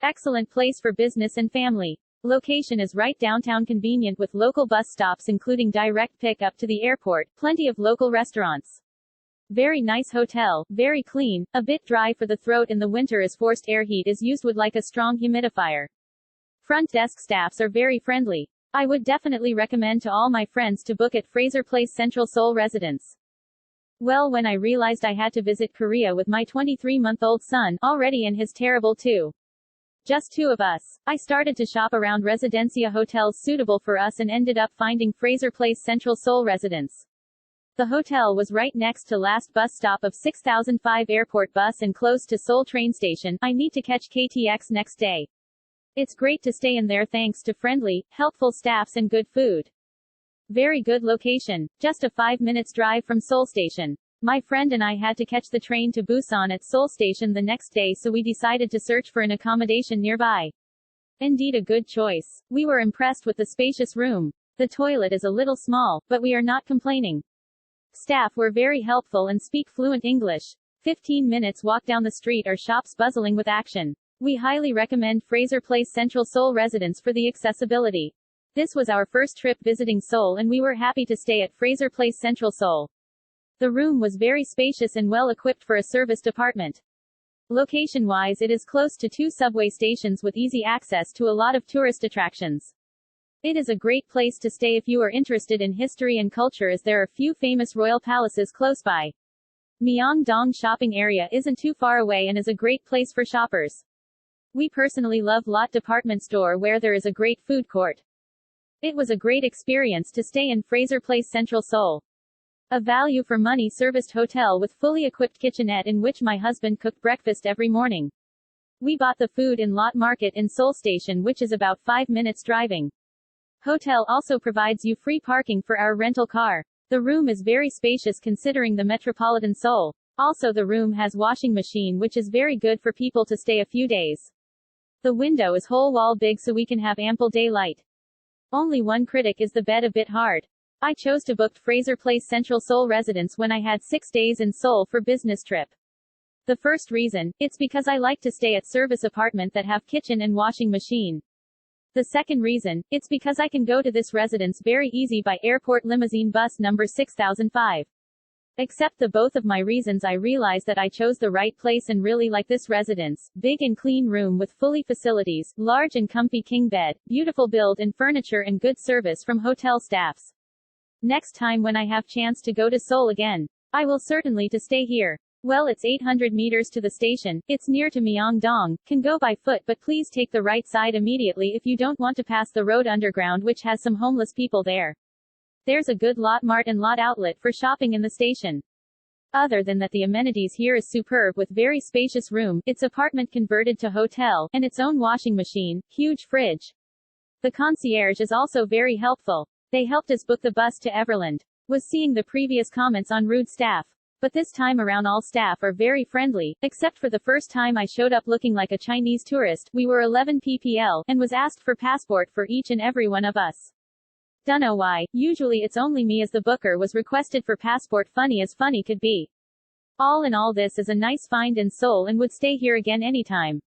Excellent place for business and family. Location is right downtown, convenient with local bus stops including direct pickup to the airport, plenty of local restaurants. Very nice hotel, very clean, a bit dry for the throat in the winter as forced air heat is used with like a strong humidifier. Front desk staffs are very friendly. I would definitely recommend to all my friends to book at Fraser Place Central Seoul residence. Well, when I realized I had to visit Korea with my 23-month-old son, already and his terrible too. Just two of us, I started to shop around residencia hotels suitable for us and ended up finding Fraser Place Central Seoul residence. The hotel was right next to last bus stop of 6005 airport bus and close to Seoul train station. I need to catch KTX next day. It's great to stay in there thanks to friendly, helpful staffs and good food. Very good location, just a 5 minutes drive from Seoul station. My friend and I had to catch the train to Busan at Seoul station the next day, so we decided to search for an accommodation nearby. Indeed a good choice. We were impressed with the spacious room. The toilet is a little small, but we are not complaining. Staff were very helpful and speak fluent English. 15 minutes walk down the street are shops buzzing with action. We highly recommend Fraser Place Central Seoul residence for the accessibility. This was our first trip visiting Seoul and we were happy to stay at Fraser Place Central Seoul. The room was very spacious and well equipped for a serviced apartment. Location-wise, it is close to 2 subway stations with easy access to a lot of tourist attractions. It is a great place to stay if you are interested in history and culture, as there are few famous royal palaces close by. Myeongdong shopping area isn't too far away and is a great place for shoppers. We personally love Lot department store where there is a great food court. It was a great experience to stay in Fraser Place Central Seoul. A value for money serviced hotel with fully equipped kitchenette in which my husband cooked breakfast every morning. We bought the food in Lot Market in Seoul Station, which is about 5 minutes driving. Hotel also provides you free parking for our rental car. The room is very spacious considering the metropolitan Seoul. Also the room has washing machine which is very good for people to stay a few days. The window is whole wall big so we can have ample daylight. Only one critic is the bed a bit hard. I chose to book Fraser Place Central Seoul residence when I had 6 days in Seoul for business trip. The first reason, it's because I like to stay at service apartment that have kitchen and washing machine. The second reason, it's because I can go to this residence very easy by airport limousine bus number 6005. Except the both of my reasons, I realize that I chose the right place and really like this residence. Big and clean room with fully facilities, large and comfy king bed, beautiful build and furniture and good service from hotel staffs. Next time when I have chance to go to Seoul again, I will certainly to stay here. Well, it's 800 meters to the station, it's near to Myeongdong, can go by foot, but please take the right side immediately if you don't want to pass the road underground which has some homeless people there. There's a good Lot Mart and Lot outlet for shopping in the station. Other than that, the amenities here is superb with very spacious room, its apartment converted to hotel, and its own washing machine, huge fridge. The concierge is also very helpful. They helped us book the bus to Everland. Was seeing the previous comments on rude staff. But this time around all staff are very friendly, except for the first time I showed up looking like a Chinese tourist. We were 11 ppl, and was asked for passport for each and every one of us. Dunno why, usually it's only me as the booker was requested for passport. Funny as funny could be. All in all, this is a nice find in Seoul and would stay here again anytime.